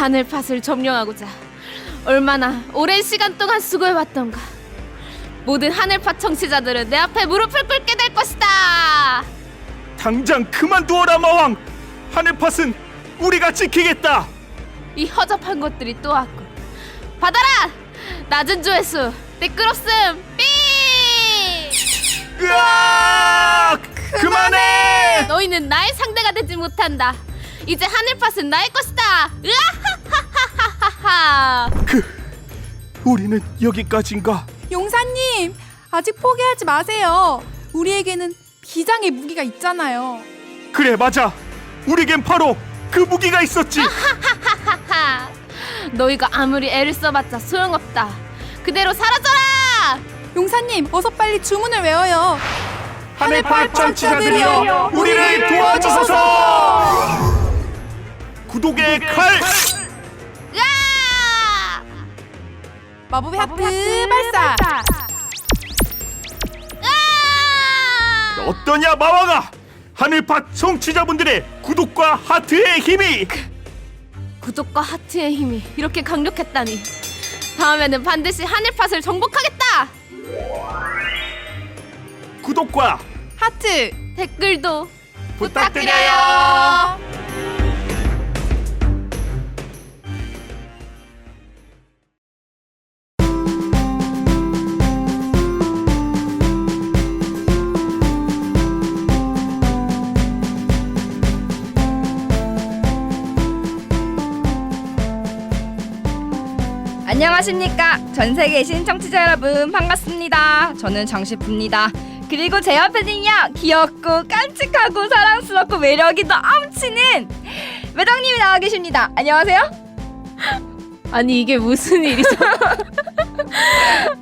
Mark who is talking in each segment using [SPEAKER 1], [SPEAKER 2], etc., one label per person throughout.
[SPEAKER 1] 하늘팟을 점령하고자 얼마나 오랜 시간 동안 수고해왔던가. 모든 하늘팟 청취자들은 내 앞에 무릎을 꿇게 될 것이다.
[SPEAKER 2] 당장 그만두어라 마왕. 하늘팟은 우리가 지키겠다.
[SPEAKER 1] 이 허접한 것들이 또 왔군. 받아라! 낮은 조회수 댓글 없음. 삐!
[SPEAKER 2] 으악! 그만해!
[SPEAKER 1] 너희는 나의 상대가 되지 못한다. 이제 하늘팟은 나의 것이다. 으아하하하하하.
[SPEAKER 2] 우리는 여기까지인가?
[SPEAKER 3] 용사님, 아직 포기하지 마세요. 우리에게는 비장의 무기가 있잖아요.
[SPEAKER 2] 그래, 맞아. 우리겐 바로 그 무기가 있었지.
[SPEAKER 1] 하하. 너희가 아무리 애를 써봤자 소용없다. 그대로 사라져라.
[SPEAKER 3] 용사님, 어서 빨리 주문을 외워요.
[SPEAKER 2] 하늘팟 청취자들이여, 우리를 도와주소서. 구독의 칼.
[SPEAKER 1] 으아!
[SPEAKER 3] 마법의 하트 발사.
[SPEAKER 1] 으아!
[SPEAKER 2] 어떠냐 마왕아? 하늘팟 청취자분들의 구독과 하트의 힘이.
[SPEAKER 1] 구독과 하트의 힘이 이렇게 강력했다니. 다음에는 반드시 하늘팟을 정복하겠다.
[SPEAKER 2] 구독과
[SPEAKER 3] 하트
[SPEAKER 1] 댓글도
[SPEAKER 2] 부탁드려요.
[SPEAKER 4] 안녕하십니까. 전세계에 계신 청취자 여러분 반갑습니다. 저는 장시프입니다. 그리고 제 옆에는요, 귀엽고 깜찍하고 사랑스럽고 매력이 넘치는 매덕님이 나와 계십니다. 안녕하세요.
[SPEAKER 1] 아니 이게 무슨 일이죠?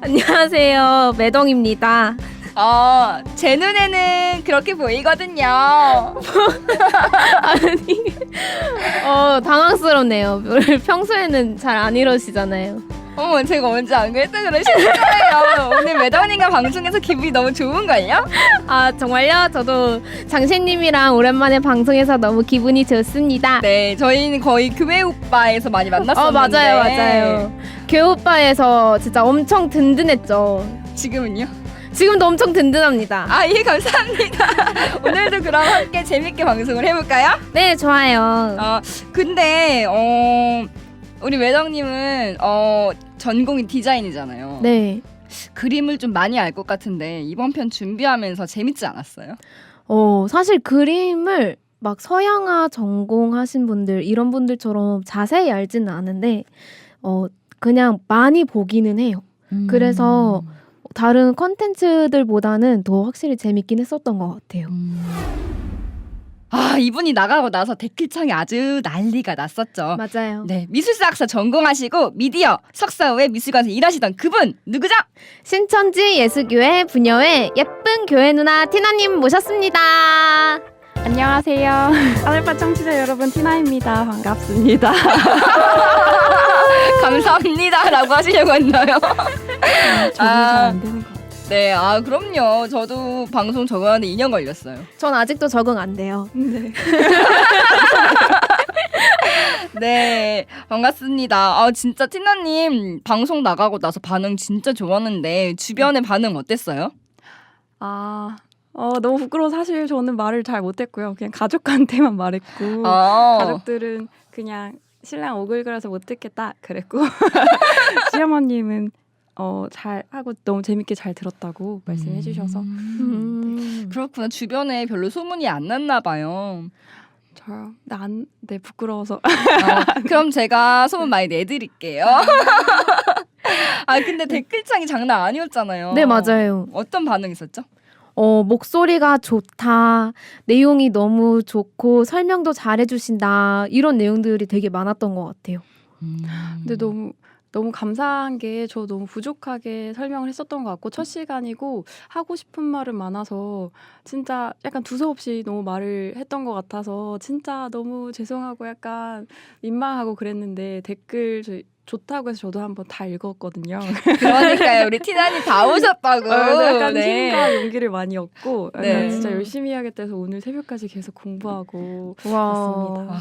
[SPEAKER 1] 안녕하세요, 매덩입니다.
[SPEAKER 4] 제 눈에는 그렇게 보이거든요.
[SPEAKER 1] 아니 당황스럽네요. 평소에는 잘 안 이러시잖아요.
[SPEAKER 4] 어머, 제가 언제 안 그랬다 그러시는 거예요. 오늘 매덕님과 방송에서 기분이 너무 좋은걸요?
[SPEAKER 1] 아 정말요? 저도 장신님이랑 오랜만에 방송해서 너무 기분이 좋습니다.
[SPEAKER 4] 네, 저희는 거의 교회 오빠에서 많이 만났었는데.
[SPEAKER 1] 맞아요. 교오빠에서 진짜 엄청 든든했죠.
[SPEAKER 4] 지금은요?
[SPEAKER 1] 지금도 엄청 든든합니다.
[SPEAKER 4] 아, 예, 감사합니다. 오늘도 그럼 함께 재밌게 방송을 해볼까요?
[SPEAKER 1] 네, 좋아요.
[SPEAKER 4] 근데 우리 매덕님은 전공이 디자인이잖아요.
[SPEAKER 1] 네.
[SPEAKER 4] 그림을 좀 많이 알 것 같은데 이번 편 준비하면서 재밌지 않았어요?
[SPEAKER 1] 사실 그림을 막 서양화 전공하신 분들 이런 분들처럼 자세히 알지는 않은데 그냥 많이 보기는 해요. 그래서 다른 컨텐츠들보다는 더 확실히 재밌긴 했었던 것 같아요.
[SPEAKER 4] 아, 이분이 나가고 나서 댓글창이 아주 난리가 났었죠.
[SPEAKER 1] 맞아요.
[SPEAKER 4] 네, 미술사학사 전공하시고 미디어 석사 후에 미술관에서 일하시던 그분 누구죠?
[SPEAKER 1] 신천지 예수교회 부녀회 예쁜 교회 누나 티나님 모셨습니다.
[SPEAKER 5] 안녕하세요. 하늘팟 청취자 여러분, 티나입니다. 반갑습니다.
[SPEAKER 4] 감사합니다라고 하시려고 했나요?
[SPEAKER 5] 적응이 잘 안 되는 것 같아요.
[SPEAKER 4] 네, 그럼요. 저도 방송 적응하는데 2년 걸렸어요.
[SPEAKER 1] 전 아직도 적응 안 돼요.
[SPEAKER 5] 네.
[SPEAKER 4] 네, 반갑습니다. 진짜 티나님 방송 나가고 나서 반응 진짜 좋았는데 주변의 반응 어땠어요?
[SPEAKER 5] 너무 부끄러워. 사실 저는 말을 잘 못했고요. 그냥 가족한테만 말했고 가족들은 그냥 신랑 오글거려서 못 듣겠다 그랬고 시어머님은 잘 하고 너무 재밌게 잘 들었다고 말씀해 주셔서
[SPEAKER 4] 그렇구나. 주변에 별로 소문이 안 났나 봐요.
[SPEAKER 5] 저요? 네, 부끄러워서.
[SPEAKER 4] 그럼 제가 소문 많이 내드릴게요. 근데 댓글창이 장난 아니었잖아요.
[SPEAKER 1] 네, 맞아요.
[SPEAKER 4] 어떤 반응 있었죠?
[SPEAKER 1] 목소리가 좋다, 내용이 너무 좋고 설명도 잘해주신다, 이런 내용들이 되게 많았던 것 같아요.
[SPEAKER 5] 근데 너무 감사한 게 저 너무 부족하게 설명을 했었던 것 같고 첫 시간이고 하고 싶은 말은 많아서 진짜 약간 두서없이 너무 말을 했던 것 같아서 진짜 너무 죄송하고 약간 민망하고 그랬는데 댓글 좋다고 해서 저도 한번 다 읽었거든요.
[SPEAKER 4] 그러니까요. 우리 티나님 다 오셨다고.
[SPEAKER 5] 약간
[SPEAKER 4] 네.
[SPEAKER 5] 힘과 용기를 많이 얻고 약간
[SPEAKER 4] 네.
[SPEAKER 5] 진짜 열심히 해야겠다 해서 오늘 새벽까지 계속 공부하고
[SPEAKER 1] 와.
[SPEAKER 5] 왔습니다.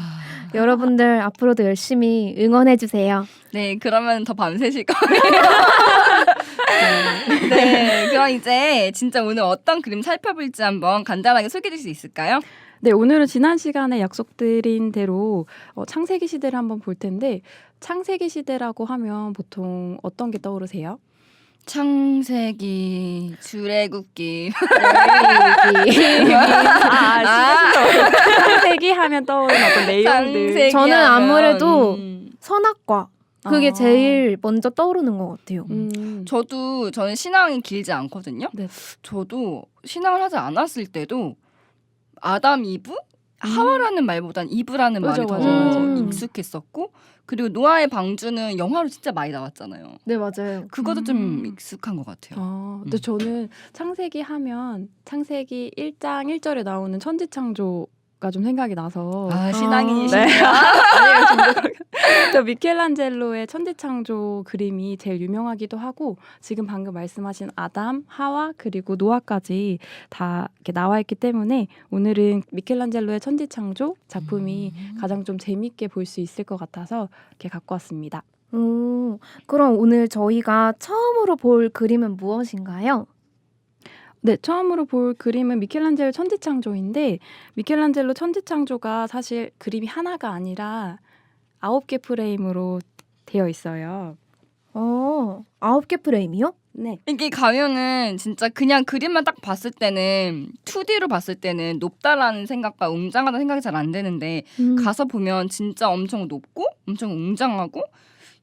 [SPEAKER 1] 여러분들 앞으로도 열심히 응원해 주세요.
[SPEAKER 4] 네, 그러면 더 밤새실 거예요. 네, 그럼 이제 진짜 오늘 어떤 그림 살펴볼지 한번 간단하게 소개해 줄 수 있을까요?
[SPEAKER 5] 네, 오늘은 지난 시간에 약속드린 대로 창세기 시대를 한번 볼 텐데 창세기 시대라고 하면 보통 어떤 게 떠오르세요?
[SPEAKER 4] 창세기, 주례굽기.
[SPEAKER 5] 창세기 하면 떠오르는 어떤 내용들.
[SPEAKER 4] 창세기
[SPEAKER 1] 저는
[SPEAKER 4] 하면,
[SPEAKER 1] 아무래도 선악과 그게
[SPEAKER 5] 아.
[SPEAKER 1] 제일 먼저 떠오르는 것 같아요.
[SPEAKER 4] 저는 신앙이 길지 않거든요.
[SPEAKER 5] 네.
[SPEAKER 4] 저도 신앙을 하지 않았을 때도 아담, 이브? 하와라는 말보단 이브라는
[SPEAKER 5] 맞아,
[SPEAKER 4] 말이 더
[SPEAKER 5] 맞아,
[SPEAKER 1] 맞아.
[SPEAKER 4] 익숙했었고, 그리고 노아의 방주는 영화로 진짜 많이 나왔잖아요.
[SPEAKER 1] 네, 맞아요.
[SPEAKER 4] 그것도 좀 익숙한 것 같아요.
[SPEAKER 5] 근데 저는 창세기 하면 창세기 1장 1절에 나오는 천지창조가 좀 생각이 나서
[SPEAKER 4] 신앙인이시네요.
[SPEAKER 5] 네. 아니에요, 저 미켈란젤로의 천지창조 그림이 제일 유명하기도 하고 지금 방금 말씀하신 아담, 하와 그리고 노아까지 다 이렇게 나와 있기 때문에 오늘은 미켈란젤로의 천지창조 작품이 가장 좀 재밌게 볼 수 있을 것 같아서 이렇게 갖고 왔습니다.
[SPEAKER 1] 그럼 오늘 저희가 처음으로 볼 그림은 무엇인가요?
[SPEAKER 5] 네, 처음으로 볼 그림은 미켈란젤로 천지창조인데 미켈란젤로 천지창조가 사실 그림이 하나가 아니라 9개 프레임으로 되어 있어요.
[SPEAKER 1] 9개 프레임이요?
[SPEAKER 5] 네.
[SPEAKER 4] 이게 가면은 진짜 그냥 그림만 딱 봤을 때는 2D로 봤을 때는 높다라는 생각과 웅장하다는 생각이 잘 안 되는데 가서 보면 진짜 엄청 높고 엄청 웅장하고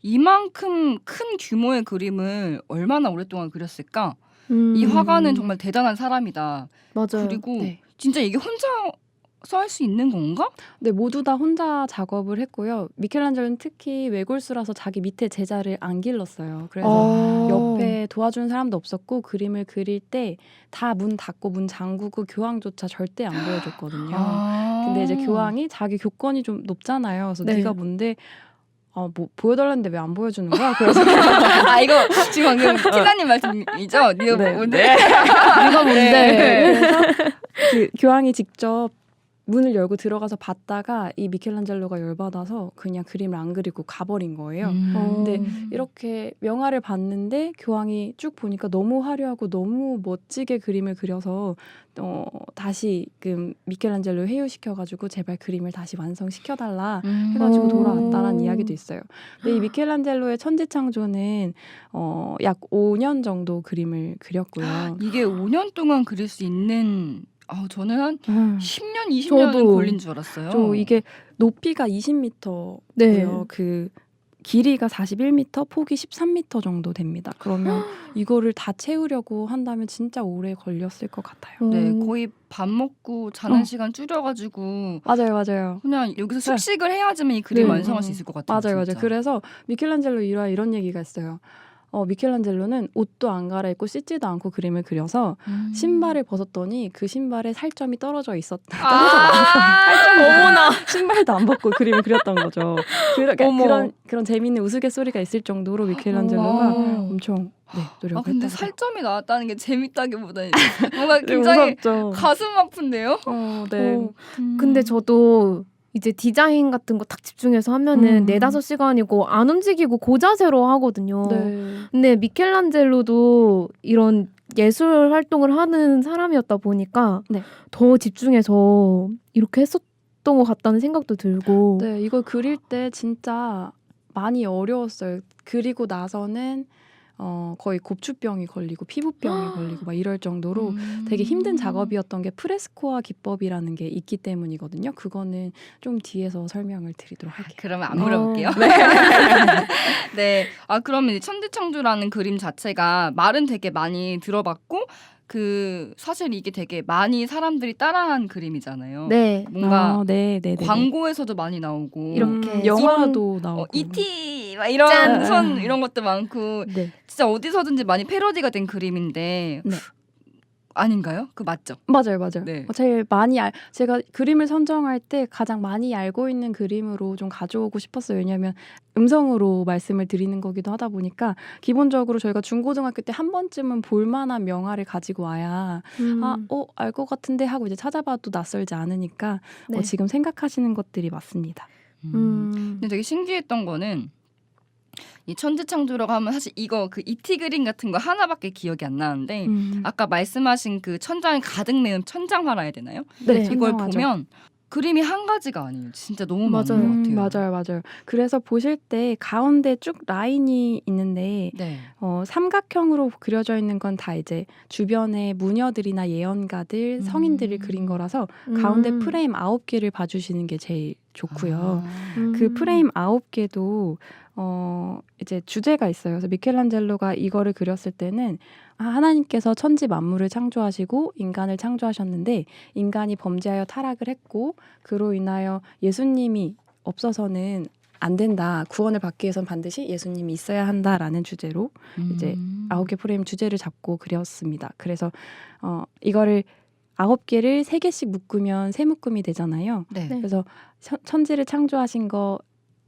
[SPEAKER 4] 이만큼 큰 규모의 그림을 얼마나 오랫동안 그렸을까? 이 화가는 정말 대단한 사람이다.
[SPEAKER 1] 맞아요.
[SPEAKER 4] 그리고
[SPEAKER 5] 네.
[SPEAKER 4] 진짜 이게 혼자서 할 수 있는 건가?
[SPEAKER 5] 네, 모두 다 혼자 작업을 했고요. 미켈란젤로는 특히 외골수라서 자기 밑에 제자를 안 길렀어요. 그래서 옆에 도와주는 사람도 없었고 그림을 그릴 때 다 문 닫고 문 잠그고 교황조차 절대 안 보여줬거든요. 근데 이제 교황이 자기 교권이 좀 높잖아요. 그래서
[SPEAKER 1] 네.
[SPEAKER 5] 네가 뭔데 뭐 보여달라는데 왜 안 보여주는 거야? 그래서
[SPEAKER 4] 이거 지금 방금 티나님 말씀이죠? 네가
[SPEAKER 5] 네.
[SPEAKER 4] 뭔데?
[SPEAKER 1] 네가 뭔데?
[SPEAKER 5] 그래서 그 교황이 직접 문을 열고 들어가서 봤다가 이 미켈란젤로가 열받아서 그냥 그림을 안 그리고 가버린 거예요. 근데 이렇게 명화를 봤는데 교황이 쭉 보니까 너무 화려하고 너무 멋지게 그림을 그려서 다시 그 미켈란젤로 회유시켜가지고 제발 그림을 다시 완성시켜달라 해가지고 돌아왔다라는 이야기도 있어요. 근데 이 미켈란젤로의 천지창조는 약 5년 정도 그림을 그렸고요.
[SPEAKER 4] 이게 5년 동안 그릴 수 있는 저는 한 10년, 20년
[SPEAKER 1] 저도.
[SPEAKER 4] 걸린 줄 알았어요.
[SPEAKER 5] 이게 높이가 20m고요.
[SPEAKER 1] 네.
[SPEAKER 5] 그 길이가 41m, 폭이 13m 정도 됩니다. 그러면 이거를 다 채우려고 한다면 진짜 오래 걸렸을 것 같아요.
[SPEAKER 4] 네, 거의 밥 먹고 자는 시간 줄여가지고
[SPEAKER 5] 맞아요.
[SPEAKER 4] 그냥 여기서 숙식을 해야지만 이 그림
[SPEAKER 5] 네.
[SPEAKER 4] 완성할 수 있을 것 같아요.
[SPEAKER 5] 맞아요.
[SPEAKER 4] 진짜.
[SPEAKER 5] 그래서 미켈란젤로 일화 이런 얘기가 있어요. 미켈란젤로는 옷도 안 갈아입고 씻지도 않고 그림을 그려서 신발을 벗었더니 그 신발에 살점이 떨어져 있었다. 어머나. 신발도 안 벗고 그림을 그렸던 거죠. 그런 재미있는 우스갯소리가 있을 정도로 미켈란젤로가 엄청 노력을
[SPEAKER 4] 근데
[SPEAKER 5] 했다고.
[SPEAKER 4] 살점이 나왔다는 게 재밌다기보다는 뭔가 굉장히
[SPEAKER 5] 무섭죠.
[SPEAKER 4] 가슴 아픈데요?
[SPEAKER 5] 네.
[SPEAKER 1] 근데 저도 이제 디자인 같은 거 딱 집중해서 하면은 4-5시간이고 안 움직이고 고자세로 하거든요.
[SPEAKER 5] 네.
[SPEAKER 1] 근데 미켈란젤로도 이런 예술 활동을 하는 사람이었다 보니까
[SPEAKER 5] 네.
[SPEAKER 1] 더 집중해서 이렇게 했었던 것 같다는 생각도 들고.
[SPEAKER 5] 네, 이걸 그릴 때 진짜 많이 어려웠어요. 그리고 나서는 거의 고추병이 걸리고 피부병이 걸리고 막 이럴 정도로 되게 힘든 작업이었던 게 프레스코아 기법이라는 게 있기 때문이거든요. 그거는 좀 뒤에서 설명을 드리도록 할게요.
[SPEAKER 4] 그러면 안 물어볼게요. 네. 그러면 이제 천지창조라는 그림 자체가 말은 되게 많이 들어봤고 사실 이게 되게 많이 사람들이 따라한 그림이잖아요.
[SPEAKER 1] 네.
[SPEAKER 4] 뭔가
[SPEAKER 5] 네.
[SPEAKER 4] 광고에서도 많이 나오고
[SPEAKER 1] 이렇게
[SPEAKER 5] 영화도 나오고
[SPEAKER 4] E.T. 막 이런
[SPEAKER 1] 짠.
[SPEAKER 4] 손 이런 것도 많고
[SPEAKER 5] 네.
[SPEAKER 4] 진짜 어디서든지 많이 패러디가 된 그림인데
[SPEAKER 5] 네.
[SPEAKER 4] 아닌가요? 그 맞죠?
[SPEAKER 5] 맞아요.
[SPEAKER 4] 네.
[SPEAKER 5] 제일 많이 제가 그림을 선정할 때 가장 많이 알고 있는 그림으로 좀 가져오고 싶었어요. 왜냐하면 음성으로 말씀을 드리는 거기도 하다 보니까 기본적으로 저희가 중고등학교 때 한 번쯤은 볼만한 명화를 가지고 와야 알 것 같은데 하고 이제 찾아봐도 낯설지 않으니까
[SPEAKER 1] 네.
[SPEAKER 5] 지금 생각하시는 것들이 맞습니다.
[SPEAKER 4] 근데 되게 신기했던 거는 이 천지창조라고 하면 사실 이거 그 이티 그림 같은 거 하나밖에 기억이 안 나는데 아까 말씀하신 그 천장에 가득 메운 천장화라 해야 되나요?
[SPEAKER 5] 네,
[SPEAKER 4] 이걸
[SPEAKER 5] 천장화죠.
[SPEAKER 4] 보면 그림이 한 가지가 아니에요. 진짜 너무
[SPEAKER 1] 맞아요.
[SPEAKER 4] 많은 것 같아요.
[SPEAKER 5] 맞아요. 그래서 보실 때 가운데 쭉 라인이 있는데
[SPEAKER 4] 네.
[SPEAKER 5] 삼각형으로 그려져 있는 건 다 이제 주변의 무녀들이나 예언가들, 성인들을 그린 거라서 가운데 프레임 9개를 봐주시는 게 제일 좋고요. 그 프레임 9개도 이제 주제가 있어요. 그래서 미켈란젤로가 이거를 그렸을 때는 하나님께서 천지 만물을 창조하시고 인간을 창조하셨는데 인간이 범죄하여 타락을 했고 그로 인하여 예수님이 없어서는 안 된다. 구원을 받기 위해선 반드시 예수님이 있어야 한다라는 주제로 이제 9개 프레임 주제를 잡고 그렸습니다. 그래서 이거를 9개를 3개씩 묶으면 세 묶음이 되잖아요.
[SPEAKER 4] 네.
[SPEAKER 1] 네.
[SPEAKER 5] 그래서 천지를 창조하신 거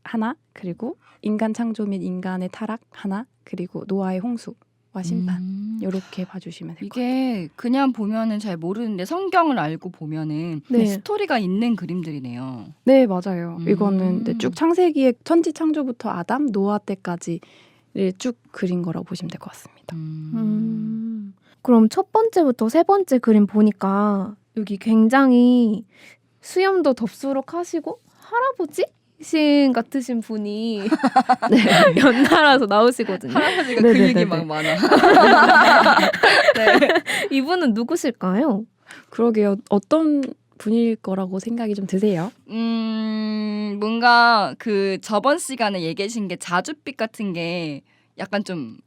[SPEAKER 5] 하나, 그리고 인간 창조 및 인간의 타락 하나, 그리고 노아의 홍수와 심판 이렇게 봐주시면 될 것 같아요.
[SPEAKER 4] 이게 그냥 보면은 잘 모르는데 성경을 알고 보면은
[SPEAKER 1] 네.
[SPEAKER 4] 스토리가 있는 그림들이네요.
[SPEAKER 5] 네, 맞아요.
[SPEAKER 4] 음.
[SPEAKER 5] 이거는 네, 쭉 창세기의 천지 창조부터 아담, 노아 때까지를 쭉 그린 거라고 보시면 될 것 같습니다.
[SPEAKER 1] 그럼 첫 번째부터 세 번째 그림 보니까 여기 굉장히 수염도 덥수룩하시고 할아버지? 신 같으신 분이 연달아서 나오시거든요.
[SPEAKER 4] 할아버지가
[SPEAKER 5] 네네네네.
[SPEAKER 4] 근육이 막 많아.
[SPEAKER 1] 이분은 누구실까요?
[SPEAKER 5] 그러게요. 어떤 분일 거라고 생각이 좀 드세요?
[SPEAKER 4] 뭔가 그 저번 시간에 얘기하신 게 자줏빛 같은 게 약간 좀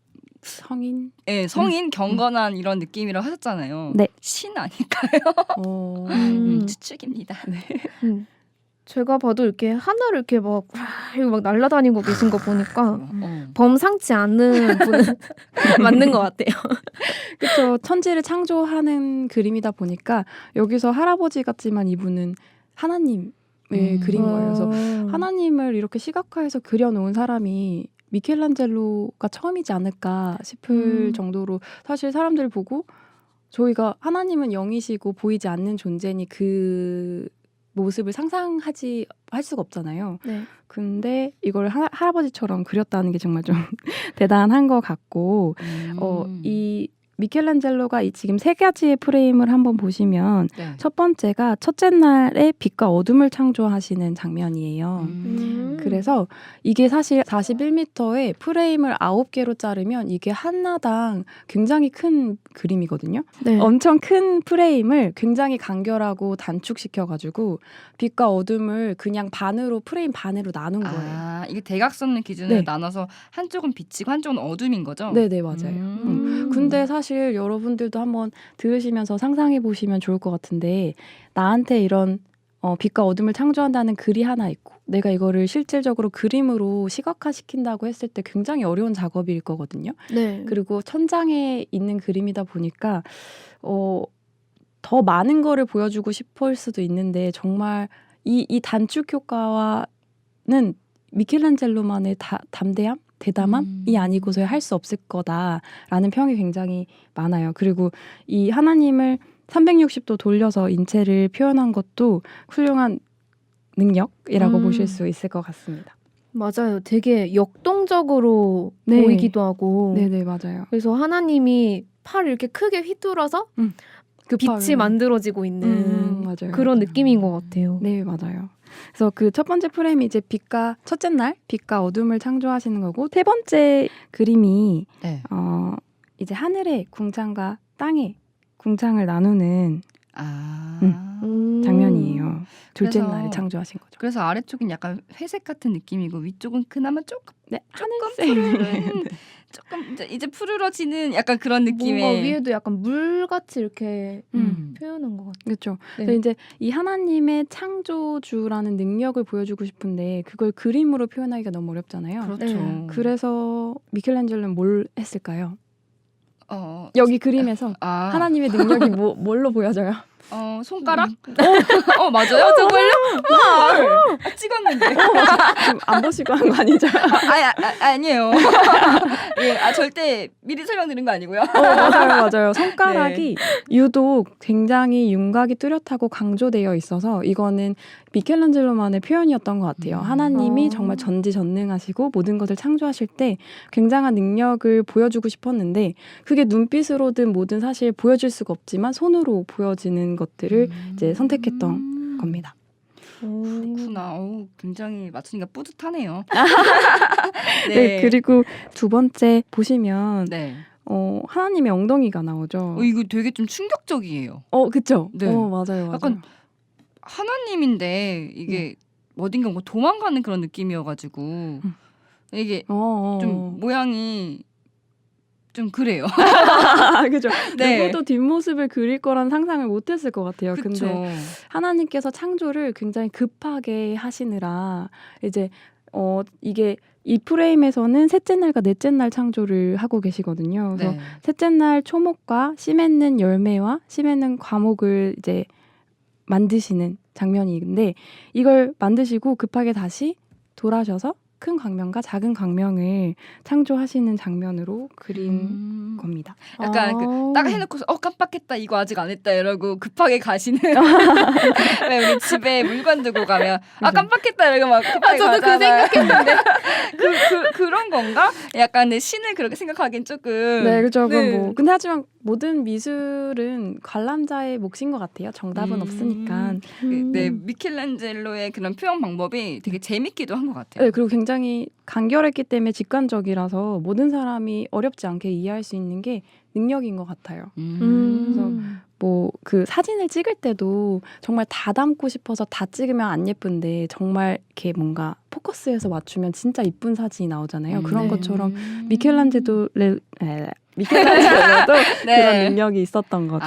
[SPEAKER 5] 성인?
[SPEAKER 4] 성인 경건한 이런 느낌이라고 하셨잖아요.
[SPEAKER 5] 네.
[SPEAKER 4] 신 아닐까요? 추측입니다.
[SPEAKER 1] 음. 제가 봐도 이렇게 하나를 이렇게 막 날아다니고 계신 거 보니까 범상치 않은 분은 맞는 것 같아요.
[SPEAKER 5] 그렇죠. 천지를 창조하는 그림이다 보니까 여기서 할아버지 같지만 이분은 하나님을 그린 거예요. 그래서 하나님을 이렇게 시각화해서 그려놓은 사람이 미켈란젤로가 처음이지 않을까 싶을 정도로 사실 사람들 보고 저희가 하나님은 영이시고 보이지 않는 존재니 그 모습을 할 수가 없잖아요.
[SPEAKER 1] 네.
[SPEAKER 5] 근데 이걸 할아버지처럼 그렸다는 게 정말 좀 대단한 것 같고 이 미켈란젤로가 지금 3가지의 프레임을 한번 보시면
[SPEAKER 4] 네.
[SPEAKER 5] 첫 번째가 첫째 날에 빛과 어둠을 창조하시는 장면이에요. 그래서 이게 사실 41m의 프레임을 9개로 자르면 이게 하나당 굉장히 큰 그림이거든요.
[SPEAKER 1] 네.
[SPEAKER 5] 엄청 큰 프레임을 굉장히 간결하고 단축시켜가지고 빛과 어둠을 그냥 프레임 반으로 나눈 거예요.
[SPEAKER 4] 이게 대각선을 기준으로
[SPEAKER 5] 네.
[SPEAKER 4] 나눠서 한쪽은 빛이고 한쪽은 어둠인 거죠?
[SPEAKER 5] 네네, 맞아요. 근데 사실 여러분들도 한번 들으시면서 상상해 보시면 좋을 것 같은데 나한테 이런 빛과 어둠을 창조한다는 글이 하나 있고 내가 이거를 실질적으로 그림으로 시각화시킨다고 했을 때 굉장히 어려운 작업일 거거든요.
[SPEAKER 1] 네.
[SPEAKER 5] 그리고 천장에 있는 그림이다 보니까 더 많은 거를 보여주고 싶을 수도 있는데 정말 이 단축 효과와는 미켈란젤로만의 대담함이 아니고서야 할 수 없을 거다라는 평이 굉장히 많아요. 그리고 이 하나님을 360도 돌려서 인체를 표현한 것도 훌륭한 능력이라고 보실 수 있을 것 같습니다.
[SPEAKER 1] 맞아요. 되게 역동적으로
[SPEAKER 5] 네.
[SPEAKER 1] 보이기도 하고.
[SPEAKER 5] 네네, 맞아요.
[SPEAKER 1] 그래서 하나님이 팔을 이렇게 크게 휘둘러서 빛이 만들어지고 있는
[SPEAKER 5] 맞아요.
[SPEAKER 1] 그런 느낌인 것 같아요.
[SPEAKER 5] 네, 맞아요. 그래서 그 첫 번째 프레임이 이제 첫째 날 빛과 어둠을 창조하시는 거고 세 번째 그림이
[SPEAKER 4] 네.
[SPEAKER 5] 이제 하늘의 궁창과 땅의 궁창을 나누는 장면이에요. 둘째
[SPEAKER 4] 그래서-
[SPEAKER 5] 날에 창조하신 거죠.
[SPEAKER 4] 그래서 아래쪽은 약간 회색 같은 느낌이고 위쪽은 그나마 조금
[SPEAKER 5] 네,
[SPEAKER 4] 푸르른 조금 이제 푸르러지는 약간 그런 느낌의
[SPEAKER 1] 뭔가 위에도 약간 물같이 이렇게
[SPEAKER 4] 음.
[SPEAKER 1] 표현한 것 같아요.
[SPEAKER 5] 그렇죠.
[SPEAKER 1] 네.
[SPEAKER 5] 그래서 이제 이 하나님의 창조주라는 능력을 보여주고 싶은데 그걸 그림으로 표현하기가 너무 어렵잖아요.
[SPEAKER 4] 그렇죠.
[SPEAKER 1] 네.
[SPEAKER 5] 그래서 미켈란젤로는 뭘 했을까요?
[SPEAKER 4] 어,
[SPEAKER 5] 여기 그림에서
[SPEAKER 4] 아,
[SPEAKER 5] 하나님의 능력이 뭘로 보여져요?
[SPEAKER 4] 손가락? 맞아요? 정말요? 찍었는데.
[SPEAKER 5] 지금 안 보시고 한 거 아니죠?
[SPEAKER 4] 아니에요. 예, 절대 미리 설명드린 거 아니고요.
[SPEAKER 5] 맞아요. 손가락이 유독 굉장히 윤곽이 뚜렷하고 강조되어 있어서 이거는 미켈란젤로만의 표현이었던 것 같아요. 하나님이 정말 전지전능하시고 모든 것을 창조하실 때 굉장한 능력을 보여주고 싶었는데 그게 눈빛으로든 뭐든 사실 보여질 수가 없지만 손으로 보여지는 것들을 이제 선택했던 겁니다.
[SPEAKER 4] 그렇구나. 굉장히 맞추니까 뿌듯하네요.
[SPEAKER 5] 네, 그리고 두 번째 보시면
[SPEAKER 4] 네.
[SPEAKER 5] 하나님의 엉덩이가 나오죠.
[SPEAKER 4] 이거 되게 좀 충격적이에요.
[SPEAKER 5] 그쵸?
[SPEAKER 4] 네.
[SPEAKER 5] 맞아요.
[SPEAKER 4] 약간 하나님인데 이게 어딘가 뭐 도망가는 그런 느낌이어가지고 이게 좀 모양이 좀 그래요.
[SPEAKER 5] 그죠.
[SPEAKER 4] 네.
[SPEAKER 5] 누구도 뒷모습을 그릴 거란 상상을 못했을 것 같아요.
[SPEAKER 4] 그쵸.
[SPEAKER 5] 근데 하나님께서 창조를 굉장히 급하게 하시느라 이제 이게 이 프레임에서는 셋째 날과 넷째 날 창조를 하고 계시거든요. 그래서
[SPEAKER 4] 네.
[SPEAKER 5] 셋째 날 초목과 씨 맺는 열매와 씨 맺는 과목을 이제 만드시는 장면인데 이걸 만드시고 급하게 다시 돌아셔서 큰 광명과 작은 광명을 창조하시는 장면으로 그린 겁니다.
[SPEAKER 4] 약간 딱 해놓고서 깜빡했다 이거 아직 안 했다 이러고 급하게 가시는 왜 우리 집에 물건 두고 가면 깜빡했다 이러고 막 급하게
[SPEAKER 3] 저도 그
[SPEAKER 4] 가잖아요. 생각했는데 그런 건가? 약간 신을 그렇게 생각하기엔 조금
[SPEAKER 5] 네, 그렇죠.
[SPEAKER 4] 네.
[SPEAKER 5] 뭐 근데 하지만 모든 미술은 관람자의 몫인 것 같아요. 정답은 없으니까.
[SPEAKER 4] 네, 미켈란젤로의 그런 표현 방법이 되게 재밌기도 한 것 같아요.
[SPEAKER 5] 네, 그리고 굉장히 간결했기 때문에 직관적이라서 모든 사람이 어렵지 않게 이해할 수 있는 게 능력인 것 같아요. 그래서 뭐 그 사진을 찍을 때도 정말 다 담고 싶어서 다 찍으면 안 예쁜데 정말 이렇게 뭔가 포커스에서 맞추면 진짜 이쁜 사진이 나오잖아요. 그런 것처럼 미켈란젤로도 그런 능력이 있었던 거죠.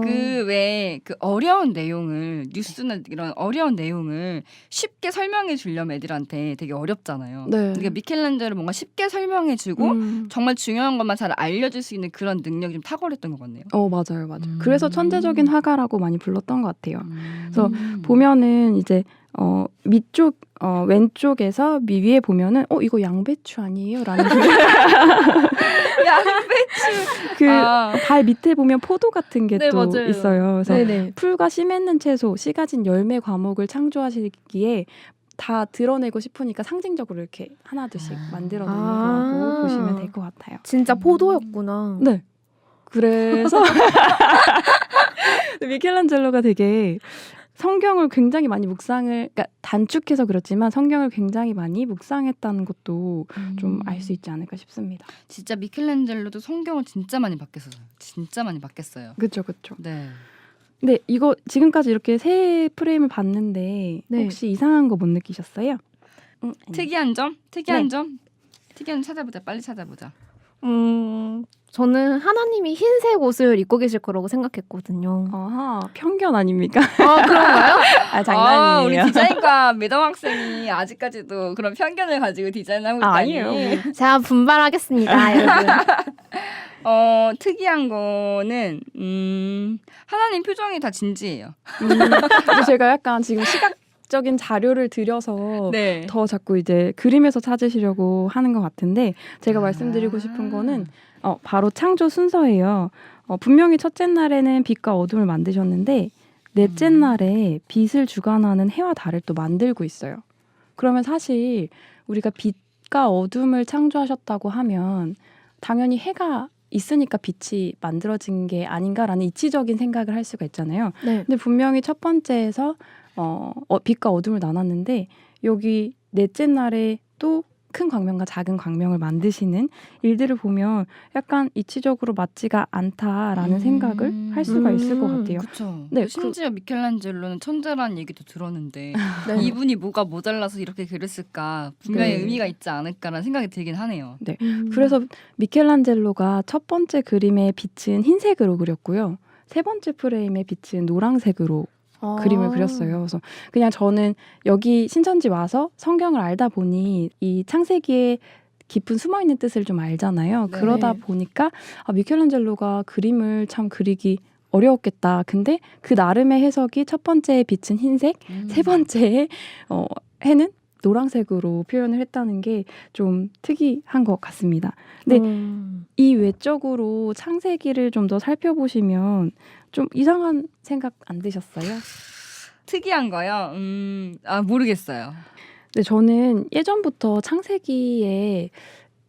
[SPEAKER 4] 그 왜 그 어려운 내용을 뉴스나 이런 어려운 내용을 쉽게 설명해 주려면 애들한테 되게 어렵잖아요.
[SPEAKER 5] 네.
[SPEAKER 4] 그러니까 미켈란젤로 뭔가 쉽게 설명해 주고 정말 중요한 것만 잘 알려줄 수 있는 그런 능력이 좀 탁월했던 것 같네요.
[SPEAKER 5] 맞아요. 그래서 천재적인 화가라고 많이 불렀던 것 같아요. 그래서 보면은 이제 밑쪽 왼쪽에서 위에 보면은 이거 양배추 아니에요? 라는
[SPEAKER 4] 양배추.
[SPEAKER 5] 발 밑에 보면 포도 같은 게 또
[SPEAKER 4] 맞아요.
[SPEAKER 5] 있어요. 그래서
[SPEAKER 1] 네네.
[SPEAKER 5] 풀과 씨 맺는 채소, 씨 가진 열매 과목을 창조하시기에 다 드러내고 싶으니까 상징적으로 이렇게 하나둘씩 만들어내는 거라고 보시면 될 것 같아요.
[SPEAKER 1] 진짜 포도였구나.
[SPEAKER 5] 네. 그래서 미켈란젤로가 되게 성경을 굉장히 많이 그러니까 단축해서 그렇지만 성경을 굉장히 많이 묵상했다는 것도 좀 알 수 있지 않을까 싶습니다.
[SPEAKER 4] 진짜 미켈란젤로도 성경을 진짜 많이 바뀌었어요.
[SPEAKER 5] 그렇죠.
[SPEAKER 4] 네.
[SPEAKER 5] 근데 이거 지금까지 이렇게 세 프레임을 봤는데
[SPEAKER 1] 네.
[SPEAKER 5] 혹시 이상한 거 못 느끼셨어요?
[SPEAKER 4] 특이한 점? 빨리 찾아보자.
[SPEAKER 1] 저는 하나님이 흰색 옷을 입고 계실 거라고 생각했거든요.
[SPEAKER 5] 아하, 편견 아닙니까?
[SPEAKER 1] 그런가요?
[SPEAKER 5] 장난이에요.
[SPEAKER 4] 우리 디자인과 매점 학생이 아직까지도 그런 편견을 가지고 디자인하고 있다니.
[SPEAKER 5] 아니에요.
[SPEAKER 1] 제가 분발하겠습니다, 여러분.
[SPEAKER 4] 특이한 거는 하나님 표정이 다 진지해요.
[SPEAKER 5] 그래서 제가 약간 지금 시각적인 자료를 들여서
[SPEAKER 4] 네.
[SPEAKER 5] 더 자꾸 이제 그림에서 찾으시려고 하는 것 같은데 제가 말씀드리고 싶은 거는 바로 창조 순서예요. 분명히 첫째 날에는 빛과 어둠을 만드셨는데 넷째 날에 빛을 주관하는 해와 달을 또 만들고 있어요. 그러면 사실 우리가 빛과 어둠을 창조하셨다고 하면 당연히 해가 있으니까 빛이 만들어진 게 아닌가라는 이치적인 생각을 할 수가 있잖아요.
[SPEAKER 1] 네.
[SPEAKER 5] 근데 분명히 첫 번째에서 빛과 어둠을 나눴는데 여기 넷째 날에 또 큰 광명과 작은 광명을 만드시는 일들을 보면 약간 이치적으로 맞지가 않다라는 생각을 할 수가 있을 것 같아요.
[SPEAKER 4] 그렇죠.
[SPEAKER 5] 네,
[SPEAKER 4] 심지어 미켈란젤로는 천재라는 얘기도 들었는데
[SPEAKER 1] 네.
[SPEAKER 4] 이분이 뭐가 모자라서 이렇게 그렸을까 분명히
[SPEAKER 5] 네.
[SPEAKER 4] 의미가 있지 않을까라는 생각이 들긴 하네요.
[SPEAKER 5] 네. 그래서 미켈란젤로가 첫 번째 그림의 빛은 흰색으로 그렸고요. 세 번째 프레임의 빛은 노란색으로 그림을 그렸어요. 그래서 그냥 저는 여기 신천지 와서 성경을 알다 보니 이 창세기에 깊은 숨어있는 뜻을 좀 알잖아요.
[SPEAKER 4] 네.
[SPEAKER 5] 그러다 보니까 미켈란젤로가 그림을 참 그리기 어려웠겠다. 근데 그 나름의 해석이 첫 번째의 빛은 흰색, 세 번째의 해는 노란색으로 표현을 했다는 게 좀 특이한 것 같습니다. 근데 이 외적으로 창세기를 좀 더 살펴보시면 좀 이상한 생각 안 드셨어요?
[SPEAKER 4] 특이한 거요? 모르겠어요.
[SPEAKER 5] 근데 저는 예전부터 창세기에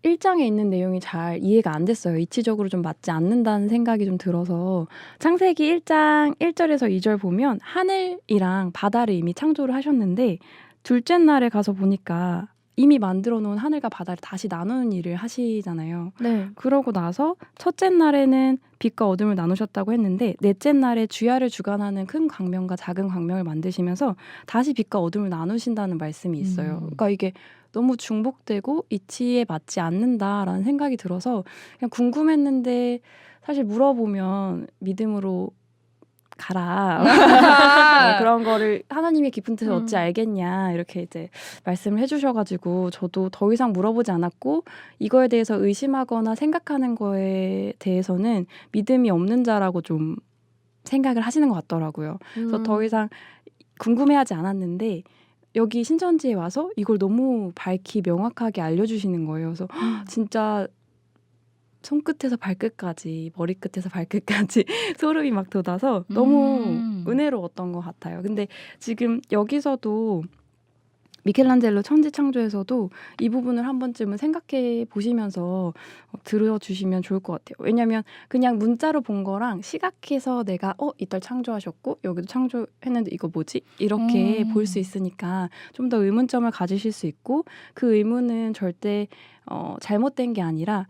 [SPEAKER 5] 1장에 있는 내용이 잘 이해가 안 됐어요. 이치적으로 좀 맞지 않는다는 생각이 좀 들어서 창세기 1장 1절에서 2절 보면 하늘이랑 바다를 이미 창조를 하셨는데 둘째 날에 가서 보니까 이미 만들어 놓은 하늘과 바다를 다시 나누는 일을 하시잖아요.
[SPEAKER 1] 네.
[SPEAKER 5] 그러고 나서 첫째 날에는 빛과 어둠을 나누셨다고 했는데 넷째 날에 주야를 주관하는 큰 광명과 작은 광명을 만드시면서 다시 빛과 어둠을 나누신다는 말씀이 있어요. 그러니까 이게 너무 중복되고 이치에 맞지 않는다라는 생각이 들어서 그냥 궁금했는데 사실 물어보면 믿음으로 가라. 그런 거를 하나님의 깊은 뜻을 어찌 알겠냐 이렇게 이제 말씀을 해주셔가지고 저도 더 이상 물어보지 않았고 이거에 대해서 의심하거나 생각하는 거에 대해서는 믿음이 없는 자라고 좀 생각을 하시는 것 같더라고요. 그래서 더 이상 궁금해하지 않았는데 여기 신천지에 와서 이걸 너무 밝히 명확하게 알려주시는 거예요. 그래서 진짜 손끝에서 발끝까지 머리끝에서 발끝까지 소름이 막 돋아서 너무 은혜로웠던 것 같아요. 근데 지금 여기서도 미켈란젤로 천지창조에서도 이 부분을 한 번쯤은 생각해 보시면서 들어주시면 좋을 것 같아요. 왜냐하면 그냥 문자로 본 거랑 시각해서 내가 이달 창조하셨고 여기도 창조했는데 이거 뭐지? 이렇게 볼 수 있으니까 좀 더 의문점을 가지실 수 있고 그 의문은 절대 잘못된 게 아니라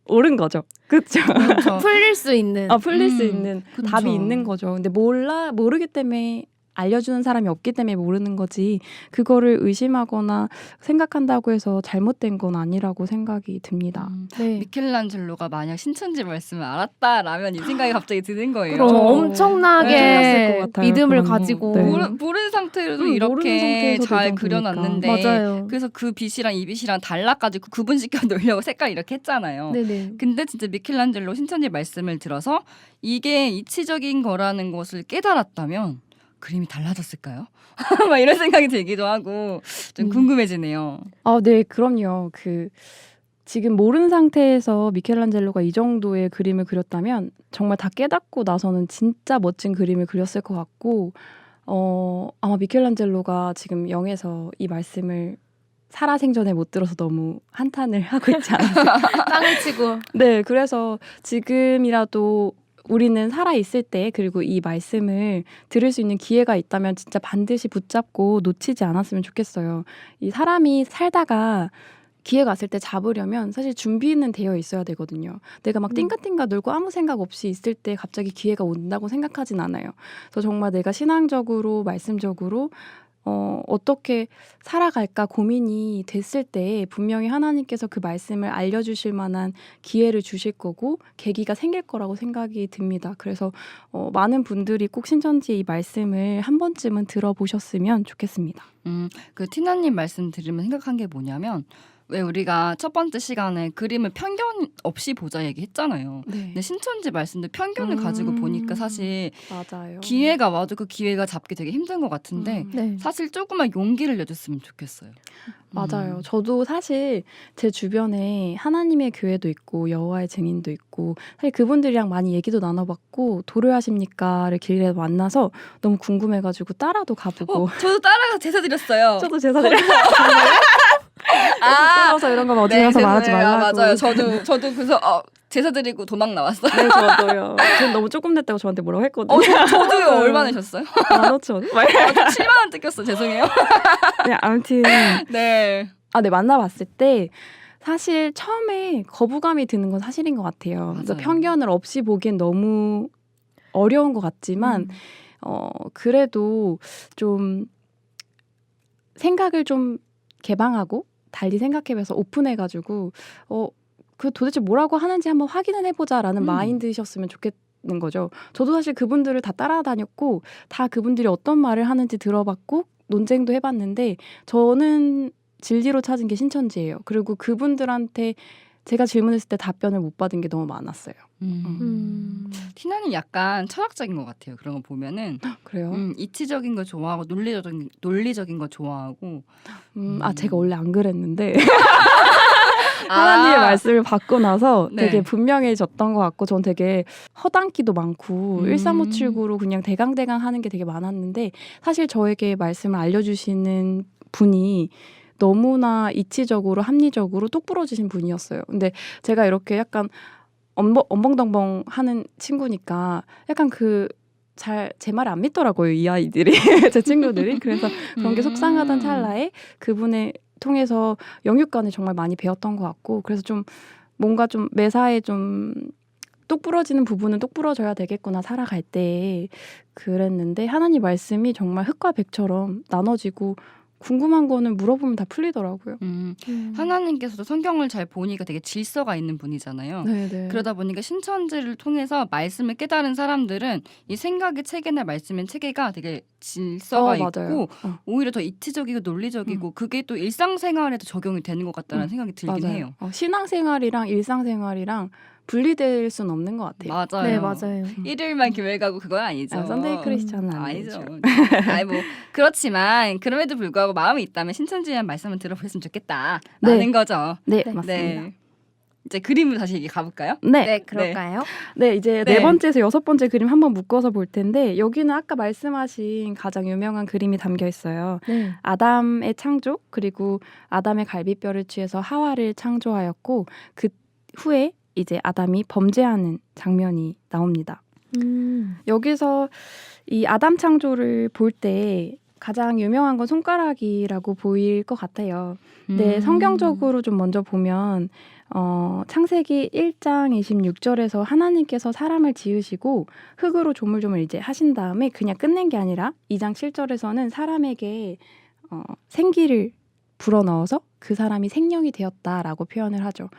[SPEAKER 5] 옳은 거죠. 그렇죠.
[SPEAKER 1] 풀릴 수 있는.
[SPEAKER 5] 풀릴 수 있는
[SPEAKER 4] 그쵸.
[SPEAKER 5] 답이 있는 거죠. 근데 모르기 때문에 알려주는 사람이 없기 때문에 모르는 거지 그거를 의심하거나 생각한다고 해서 잘못된 건 아니라고 생각이 듭니다.
[SPEAKER 1] 네.
[SPEAKER 4] 미켈란젤로가 만약 신천지 말씀을 알았다라면 이 생각이 갑자기 드는 거예요.
[SPEAKER 1] 그럼 엄청나게
[SPEAKER 5] 네. 것 같아요,
[SPEAKER 1] 믿음을
[SPEAKER 5] 그러면.
[SPEAKER 1] 가지고.
[SPEAKER 5] 네.
[SPEAKER 4] 모르는 상태로도
[SPEAKER 5] 모르는
[SPEAKER 4] 이렇게
[SPEAKER 5] 상태에서도
[SPEAKER 4] 잘
[SPEAKER 5] 이렇게
[SPEAKER 4] 그려놨는데
[SPEAKER 1] 맞아요.
[SPEAKER 4] 그래서 그 빛이랑 이 빛이랑 달라가지고 구분시켜 놓으려고 색깔 이렇게 했잖아요.
[SPEAKER 1] 네네.
[SPEAKER 4] 근데 진짜 미켈란젤로 신천지 말씀을 들어서 이게 이치적인 거라는 것을 깨달았다면 그림이 달라졌을까요? 막 이런 생각이 들기도 하고 좀 궁금해지네요.
[SPEAKER 5] 네, 그럼요. 지금 모르는 상태에서 미켈란젤로가 이 정도의 그림을 그렸다면 정말 다 깨닫고 나서는 진짜 멋진 그림을 그렸을 것 같고 아마 미켈란젤로가 지금 영에서 이 말씀을 살아생전에 못 들어서 너무 한탄을 하고 있지 않아요?
[SPEAKER 1] 땅을 치고.
[SPEAKER 5] 네, 그래서 지금이라도 우리는 살아있을 때 그리고 이 말씀을 들을 수 있는 기회가 있다면 진짜 반드시 붙잡고 놓치지 않았으면 좋겠어요. 이 사람이 살다가 기회가 왔을 때 잡으려면 사실 준비는 되어 있어야 되거든요. 내가 막 띵가띵가 놀고 아무 생각 없이 있을 때 갑자기 기회가 온다고 생각하진 않아요. 그래서 정말 내가 신앙적으로 말씀적으로 어떻게 살아갈까 고민이 됐을 때 분명히 하나님께서 그 말씀을 알려주실 만한 기회를 주실 거고 계기가 생길 거라고 생각이 듭니다. 그래서 많은 분들이 꼭 신천지의 이 말씀을 한 번쯤은 들어보셨으면 좋겠습니다.
[SPEAKER 4] 그 티나님 말씀 들으면 생각한 게 뭐냐면 왜 우리가 첫 번째 시간에 그림을 편견 없이 보자 얘기했잖아요.
[SPEAKER 5] 네,
[SPEAKER 4] 근데 신천지 말씀도 편견을 가지고 보니까 사실
[SPEAKER 5] 맞아요.
[SPEAKER 4] 기회가 와도 그 기회가 잡기 되게 힘든 것 같은데
[SPEAKER 1] 네.
[SPEAKER 4] 사실 조금만 용기를 내줬으면 좋겠어요.
[SPEAKER 5] 맞아요. 저도 사실 제 주변에 하나님의 교회도 있고 여호와의 증인도 있고 사실 그분들이랑 많이 얘기도 나눠봤고 도료하십니까를 길에 만나서 너무 궁금해가지고 따라도 가보고
[SPEAKER 4] 저도 따라가 제사 드렸어요.
[SPEAKER 5] 저도 제사 드렸어요. 부끄러워서 이런 거 어디 가서 말하지 말라고.
[SPEAKER 4] 맞아요. 저도 그래서 제사 드리고 도망 나왔어요.
[SPEAKER 5] 네, 저도요. 전 너무 조금 냈다고 저한테 뭐라고 했거든요.
[SPEAKER 4] 저도요. 얼마 내셨어요?
[SPEAKER 5] 15,000원.
[SPEAKER 4] 7만 원 뜯겼어. 죄송해요.
[SPEAKER 5] 네, 아무튼
[SPEAKER 4] 네.
[SPEAKER 5] 네, 만나봤을 때 사실 처음에 거부감이 드는 건 사실인 것 같아요. 그래서
[SPEAKER 4] 맞아요.
[SPEAKER 5] 편견을 없이 보기엔 너무 어려운 것 같지만 그래도 좀 생각을 좀 개방하고 달리 생각해봐서 오픈해가지고 그 도대체 뭐라고 하는지 한번 확인을 해보자라는 마인드셨으면 좋겠는 거죠. 저도 사실 그분들을 다 따라다녔고 다 그분들이 어떤 말을 하는지 들어봤고 논쟁도 해봤는데 저는 진리로 찾은 게 신천지예요. 그리고 그분들한테 제가 질문했을 때 답변을 못 받은 게 너무 많았어요.
[SPEAKER 4] 티나님 약간 철학적인 것 같아요. 그런 거 보면은
[SPEAKER 5] 그래요?
[SPEAKER 4] 이치적인 거 좋아하고 논리적인 거 좋아하고.
[SPEAKER 5] 제가 원래 안 그랬는데 하나님의 말씀을 받고 나서
[SPEAKER 4] 네.
[SPEAKER 5] 되게 분명해졌던 것 같고 전 되게 허당기도 많고 13579로 그냥 대강대강 하는 게 되게 많았는데 사실 저에게 말씀을 알려주시는 분이 너무나 이치적으로 합리적으로 똑부러지신 분이었어요. 근데 제가 이렇게 약간 엄벙덩벙 하는 친구니까 약간 제 말을 안 믿더라고요, 이 아이들이. 제 친구들이. 그래서 그런 게 속상하던 찰나에 그분을 통해서 영육간에 정말 많이 배웠던 것 같고 그래서 좀 뭔가 좀 매사에 좀 똑부러지는 부분은 똑부러져야 되겠구나 살아갈 때 그랬는데 하나님 말씀이 정말 흙과 백처럼 나눠지고 궁금한 거는 물어보면 다 풀리더라고요.
[SPEAKER 4] 하나님께서도 성경을 잘 보니까 되게 질서가 있는 분이잖아요.
[SPEAKER 5] 네네.
[SPEAKER 4] 그러다 보니까 신천지를 통해서 말씀을 깨달은 사람들은 이 생각의 체계나 말씀의 체계가 되게 질서가
[SPEAKER 5] 맞아요.
[SPEAKER 4] 있고 오히려 더 이치적이고 논리적이고 그게 또 일상생활에도 적용이 되는 것 같다는 생각이 들긴
[SPEAKER 5] 맞아요.
[SPEAKER 4] 해요.
[SPEAKER 5] 신앙생활이랑 일상생활이랑 분리될 수는 없는 것 같아요.
[SPEAKER 4] 맞아요.
[SPEAKER 1] 네, 맞아요.
[SPEAKER 4] 일요일만 교회 가고 그건 아니죠.
[SPEAKER 5] 썬데이 크리스찬은
[SPEAKER 4] 아니죠.
[SPEAKER 5] 아니죠.
[SPEAKER 4] 아니 뭐 그렇지만 그럼에도 불구하고 마음이 있다면 신천지에 대한 말씀을 들어보셨으면 좋겠다라는
[SPEAKER 5] 네.
[SPEAKER 4] 거죠.
[SPEAKER 5] 네,
[SPEAKER 1] 네.
[SPEAKER 5] 맞습니다.
[SPEAKER 4] 네. 이제 그림으로 다시 얘기 가볼까요?
[SPEAKER 5] 네.
[SPEAKER 1] 네, 그럴까요?
[SPEAKER 5] 네, 이제
[SPEAKER 4] 네.
[SPEAKER 5] 네 번째에서 여섯 번째 그림 한번 묶어서 볼 텐데 여기는 아까 말씀하신 가장 유명한 그림이 담겨 있어요.
[SPEAKER 1] 네.
[SPEAKER 5] 아담의 창조 그리고 아담의 갈비뼈를 취해서 하와를 창조하였고 그 후에 이제 아담이 범죄하는 장면이 나옵니다. 여기서 이 아담 창조를 볼 때 가장 유명한 건 손가락이라고 보일 것 같아요. 근데 성경적으로 좀 먼저 보면 창세기 1장 26절에서 하나님께서 사람을 지으시고 흙으로 조물조물 이제 하신 다음에 그냥 끝낸 게 아니라 2장 7절에서는 사람에게 생기를 불어넣어서 그 사람이 생명이 되었다라고 표현을 하죠.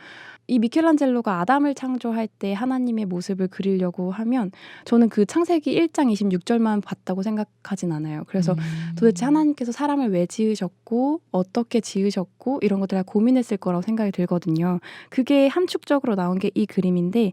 [SPEAKER 5] 이 미켈란젤로가 아담을 창조할 때 하나님의 모습을 그리려고 하면 저는 그 창세기 1장 26절만 봤다고 생각하진 않아요. 그래서 도대체 하나님께서 사람을 왜 지으셨고 어떻게 지으셨고 이런 것들을 다 고민했을 거라고 생각이 들거든요. 그게 함축적으로 나온 게 이 그림인데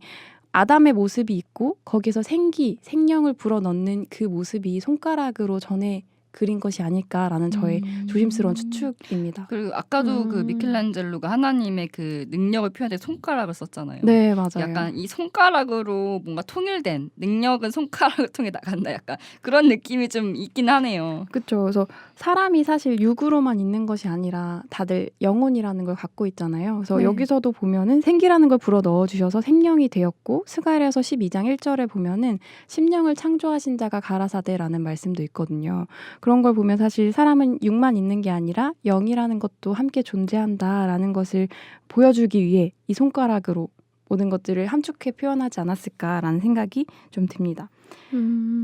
[SPEAKER 5] 아담의 모습이 있고 거기서 생명을 불어넣는 그 모습이 손가락으로 전해 그린 것이 아닐까라는 저의 조심스러운 추측입니다.
[SPEAKER 4] 그리고 아까도 그 미켈란젤로가 하나님의 그 능력을 표현할 때 손가락을 썼잖아요.
[SPEAKER 5] 네, 맞아요.
[SPEAKER 4] 약간 이 손가락으로 뭔가 통일된 능력은 손가락을 통해 나간다. 약간 그런 느낌이 좀 있긴 하네요.
[SPEAKER 5] 그렇죠. 그래서 사람이 사실 육으로만 있는 것이 아니라 다들 영혼이라는 걸 갖고 있잖아요. 그래서
[SPEAKER 1] 네.
[SPEAKER 5] 여기서도 보면은 생기라는 걸 불어 넣어 주셔서 생명이 되었고 스가랴서 12장 1절에 보면은 심령을 창조하신 자가 가라사대라는 말씀도 있거든요. 그런 걸 보면 사실 사람은 육만 있는 게 아니라 영이라는 것도 함께 존재한다라는 것을 보여주기 위해 이 손가락으로 모든 것들을 함축해 표현하지 않았을까라는 생각이 좀 듭니다.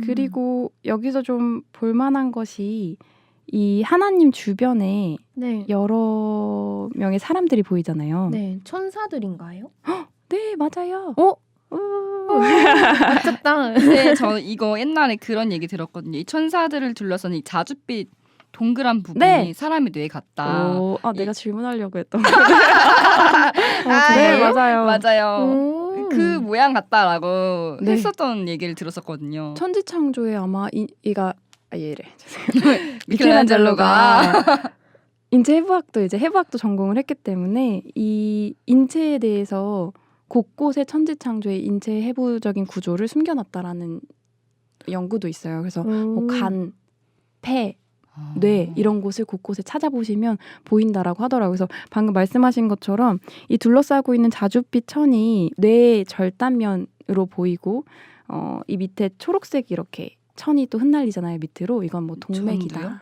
[SPEAKER 5] 그리고 여기서 좀 볼만한 것이 이 하나님 주변에
[SPEAKER 1] 네.
[SPEAKER 5] 여러 명의 사람들이 보이잖아요.
[SPEAKER 1] 네, 천사들인가요?
[SPEAKER 5] 네, 맞아요.
[SPEAKER 1] 맞췄다.
[SPEAKER 4] 근데 저 이거 옛날에 그런 얘기 들었거든요. 이 천사들을 둘러서는 이 자줏빛 동그란 부분이
[SPEAKER 5] 네.
[SPEAKER 4] 사람의 뇌 같다.
[SPEAKER 5] 내가 질문하려고 했던
[SPEAKER 4] 네,
[SPEAKER 5] 맞아요.
[SPEAKER 4] 맞아요. 그 모양 같다라고
[SPEAKER 5] 네.
[SPEAKER 4] 했었던 얘기를 들었었거든요.
[SPEAKER 5] 천지창조에 아마 이가 얘래 죄송해요.
[SPEAKER 4] 미켈란젤로가
[SPEAKER 5] 인체 해부학도 전공을 했기 때문에 이 인체에 대해서 곳곳에 천지창조의 인체 해부적인 구조를 숨겨놨다라는 연구도 있어요. 그래서 뭐 간, 폐, 뇌 이런 곳을 곳곳에 찾아보시면 보인다라고 하더라고요. 그래서 방금 말씀하신 것처럼 이 둘러싸고 있는 자줏빛 천이 뇌의 절단면으로 보이고 이 밑에 초록색 이렇게 천이 또 흩날리잖아요. 밑으로 이건 뭐 동맥이다.
[SPEAKER 4] 전도요?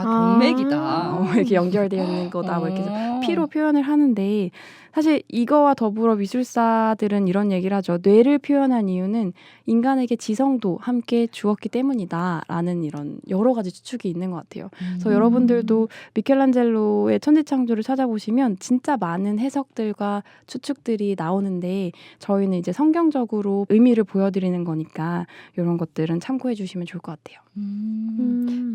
[SPEAKER 4] 동맥이다.
[SPEAKER 5] 이렇게 연결되어 있는 거다. 뭐 이렇게 피로 표현을 하는데 사실 이거와 더불어 미술사들은 이런 얘기를 하죠. 뇌를 표현한 이유는 인간에게 지성도 함께 주었기 때문이다라는 이런 여러 가지 추측이 있는 것 같아요. 그래서 여러분들도 미켈란젤로의 천지창조를 찾아보시면 진짜 많은 해석들과 추측들이 나오는데 저희는 이제 성경적으로 의미를 보여드리는 거니까 이런 것들은 참고해 주시면 좋을 것 같아요.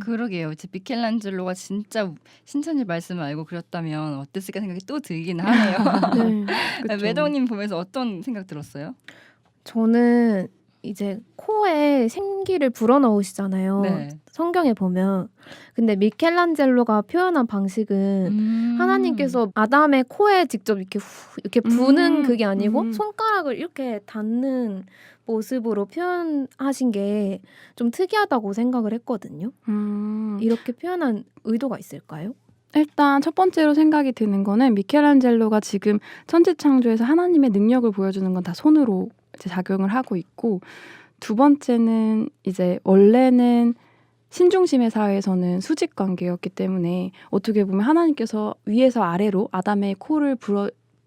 [SPEAKER 4] 그러게요. 이제 미켈란젤로가 진짜 신천지 말씀을 알고 그렸다면 어땠을까 생각이 또 들긴 하네요.
[SPEAKER 1] 네.
[SPEAKER 5] 그쵸.
[SPEAKER 4] 매덕님 보면서 어떤 생각 들었어요?
[SPEAKER 1] 저는 이제 코에 생기를 불어넣으시잖아요.
[SPEAKER 4] 네.
[SPEAKER 1] 성경에 보면. 근데 미켈란젤로가 표현한 방식은 하나님께서 아담의 코에 직접 이렇게 이렇게 부는 그게 아니고 손가락을 이렇게 닿는 모습으로 표현하신 게 좀 특이하다고 생각을 했거든요. 이렇게 표현한 의도가 있을까요?
[SPEAKER 5] 일단 첫 번째로 생각이 드는 거는 미켈란젤로가 지금 천지창조에서 하나님의 능력을 보여주는 건 다 손으로 이제 작용을 하고 있고, 두 번째는 이제 원래는 신중심의 사회에서는 수직 관계였기 때문에 어떻게 보면 하나님께서 위에서 아래로 아담의 코를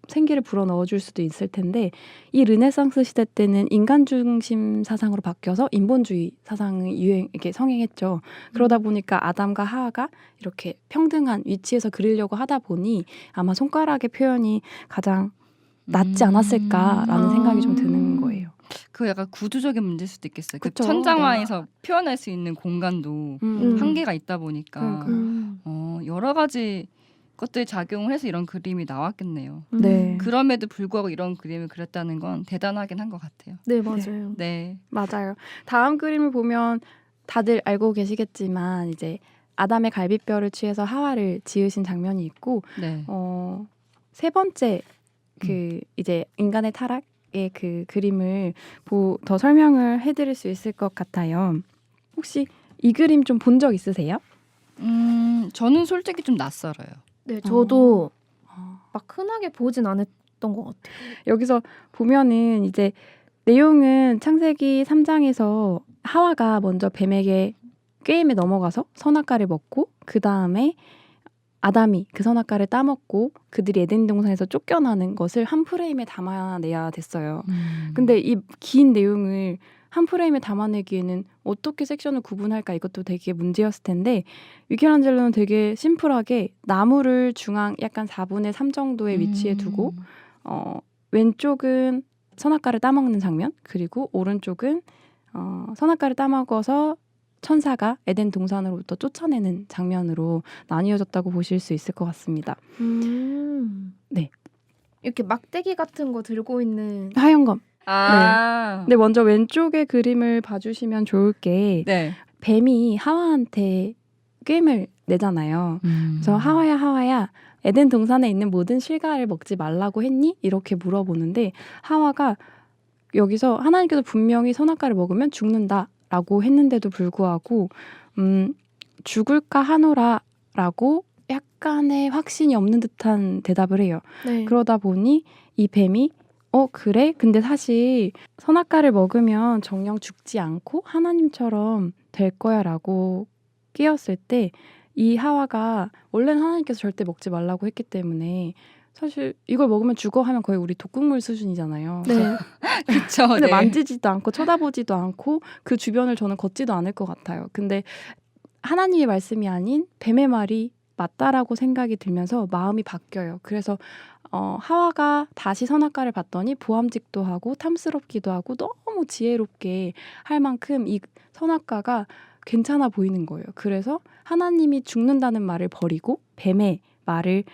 [SPEAKER 5] 생기를 불어 넣어줄 수도 있을 텐데, 이 르네상스 시대 때는 인간 중심 사상으로 바뀌어서 인본주의 사상이 이렇게 성행했죠. 그러다 보니까 아담과 하와가 이렇게 평등한 위치에서 그리려고 하다 보니 아마 손가락의 표현이 가장 낫지 않았을까라는 생각이 좀 드는 거예요.
[SPEAKER 4] 그 약간 구조적인 문제일 수도 있겠어요. 그
[SPEAKER 5] 그쵸.
[SPEAKER 4] 천장화에서 표현할 수 있는 공간도 한계가 있다 보니까
[SPEAKER 5] 그러니까요.
[SPEAKER 4] 여러 가지 것들이 작용을 해서 이런 그림이 나왔겠네요.
[SPEAKER 5] 네.
[SPEAKER 4] 그럼에도 불구하고 이런 그림을 그렸다는 건 대단하긴 한 것 같아요.
[SPEAKER 1] 네, 맞아요.
[SPEAKER 4] 네.
[SPEAKER 5] 맞아요. 다음 그림을 보면 다들 알고 계시겠지만 이제 아담의 갈비뼈를 취해서 하와를 지으신 장면이 있고,
[SPEAKER 4] 네.
[SPEAKER 5] 세 번째 그 이제 인간의 타락의 그 그림을 더 설명을 해드릴 수 있을 것 같아요. 혹시 이 그림 좀 본 적 있으세요?
[SPEAKER 4] 저는 솔직히 좀 낯설어요.
[SPEAKER 1] 네, 저도 막 흔하게 보진 않았던 것 같아요.
[SPEAKER 5] 여기서 보면은 이제 내용은 창세기 3장에서 하와가 먼저 뱀에게 꾀임에 넘어가서 선악과를 먹고, 그 다음에 아담이 그 선악과를 따먹고 그들이 에덴 동산에서 쫓겨나는 것을 한 프레임에 담아내야 됐어요. 근데 이 긴 내용을 한 프레임에 담아내기에는 어떻게 섹션을 구분할까, 이것도 되게 문제였을 텐데, 미켈란젤로는 되게 심플하게 나무를 중앙 약간 4분의 3 정도의 위치에 두고 왼쪽은 선악과를 따먹는 장면, 그리고 오른쪽은 선악과를 따먹어서 천사가 에덴 동산으로부터 쫓아내는 장면으로 나뉘어졌다고 보실 수 있을 것 같습니다. 네.
[SPEAKER 1] 이렇게 막대기 같은 거 들고 있는
[SPEAKER 5] 하얀 검.
[SPEAKER 4] 아.
[SPEAKER 5] 근데 먼저 왼쪽의 그림을 봐주시면 좋을 게,
[SPEAKER 4] 네.
[SPEAKER 5] 뱀이 하와한테 꾀임을 내잖아요. 그래서 하와야 에덴 동산에 있는 모든 실과를 먹지 말라고 했니? 이렇게 물어보는데, 하와가 여기서 하나님께서 분명히 선악과를 먹으면 죽는다라고 했는데도 불구하고 죽을까 하노라라고 약간의 확신이 없는 듯한 대답을 해요.
[SPEAKER 1] 네.
[SPEAKER 5] 그러다 보니 이 뱀이 그래? 근데 사실 선악과를 먹으면 정녕 죽지 않고 하나님처럼 될 거야 라고 끼었을 때, 이 하와가 원래는 하나님께서 절대 먹지 말라고 했기 때문에 사실 이걸 먹으면 죽어 하면 거의 우리 독극물 수준이잖아요.
[SPEAKER 1] 네.
[SPEAKER 4] 그렇죠.
[SPEAKER 5] 근데
[SPEAKER 4] 네.
[SPEAKER 5] 만지지도 않고 쳐다보지도 않고 그 주변을 저는 걷지도 않을 것 같아요. 근데 하나님의 말씀이 아닌 뱀의 말이 맞다라고 생각이 들면서 마음이 바뀌어요. 그래서 하와가 다시 선악과를 봤더니 보암직도 하고 탐스럽기도 하고 너무 지혜롭게 할 만큼 이 선악과가 괜찮아 보이는 거예요. 그래서 하나님이 죽는다는 말을 버리고 뱀의 말을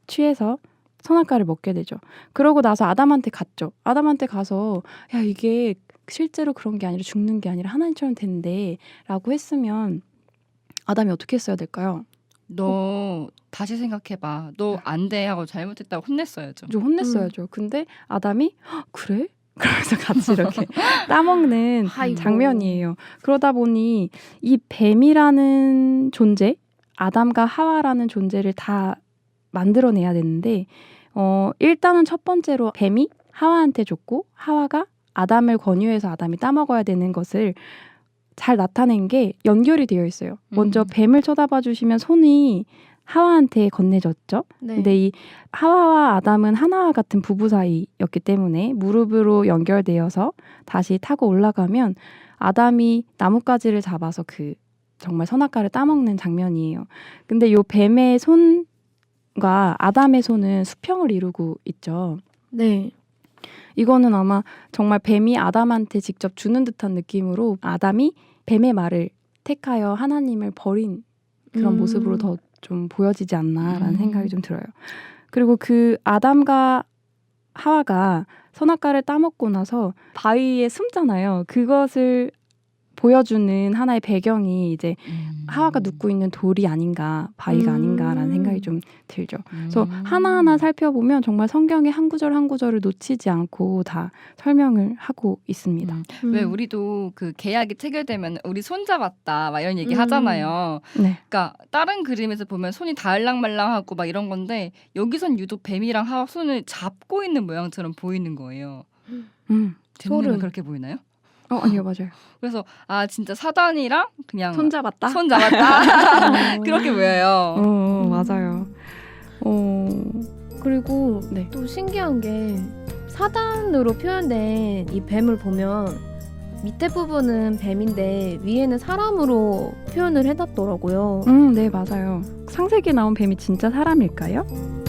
[SPEAKER 5] 취해서 선악과를 먹게 되죠. 그러고 나서 아담한테 갔죠. 아담한테 가서 야, 이게 실제로 그런 게 아니라 죽는 게 아니라 하나님처럼 된대 라고 했으면 아담이 어떻게 했어야 될까요?
[SPEAKER 4] 너 다시 생각해봐. 너 안 돼 하고 잘못했다고 혼냈어야죠.
[SPEAKER 5] 좀 혼냈어야죠. 근데 아담이 그래? 그러면서 같이 이렇게 따먹는
[SPEAKER 1] 아이고.
[SPEAKER 5] 장면이에요. 그러다 보니 이 뱀이라는 존재, 아담과 하와라는 존재를 다 만들어내야 되는데, 일단은 첫 번째로 뱀이 하와한테 줬고 하와가 아담을 권유해서 아담이 따먹어야 되는 것을 잘 나타낸 게 연결이 되어 있어요. 먼저 뱀을 쳐다봐 주시면 손이 하와한테 건네졌죠.
[SPEAKER 1] 네.
[SPEAKER 5] 근데 이 하와와 아담은 하나와 같은 부부 사이였기 때문에 무릎으로 연결되어서 다시 타고 올라가면 아담이 나뭇가지를 잡아서 그 정말 선악과를 따먹는 장면이에요. 근데 이 뱀의 손과 아담의 손은 수평을 이루고 있죠.
[SPEAKER 1] 네.
[SPEAKER 5] 이거는 아마 정말 뱀이 아담한테 직접 주는 듯한 느낌으로 아담이 뱀의 말을 택하여 하나님을 버린 그런 모습으로 더 좀 보여지지 않나라는 생각이 좀 들어요. 그리고 그 아담과 하와가 선악과를 따먹고 나서 바위에 숨잖아요. 그것을 보여주는 하나의 배경이 이제 하와가 눕고 있는 돌이 아닌가, 바위가 아닌가라는 생각이 좀 들죠. 그래서 하나하나 살펴보면 정말 성경의 한 구절 한 구절을 놓치지 않고 다 설명을 하고 있습니다.
[SPEAKER 4] 왜 우리도 그 계약이 체결되면 우리 손 잡았다 막 이런 얘기
[SPEAKER 1] 음.
[SPEAKER 4] 하잖아요.
[SPEAKER 5] 네.
[SPEAKER 4] 그러니까 다른 그림에서 보면 손이 닿을랑말랑하고 막 이런 건데 여기선 유독 뱀이랑 하와 손을 잡고 있는 모양처럼 보이는 거예요.
[SPEAKER 5] 소름.
[SPEAKER 1] 소름.
[SPEAKER 4] 그렇게 보이나요?
[SPEAKER 5] 아니요, 맞아요.
[SPEAKER 4] 그래서 아 진짜 사단이랑 그냥
[SPEAKER 5] 손 잡았다.
[SPEAKER 4] 손 잡았다 그렇게 보여요.
[SPEAKER 5] 맞아요.
[SPEAKER 1] 그리고
[SPEAKER 5] 네.
[SPEAKER 1] 또 신기한 게 사단으로 표현된 이 뱀을 보면 밑에 부분은 뱀인데 위에는 사람으로 표현을 해놨더라고요.
[SPEAKER 5] 네, 맞아요. 창세기에 나온 뱀이 진짜 사람일까요?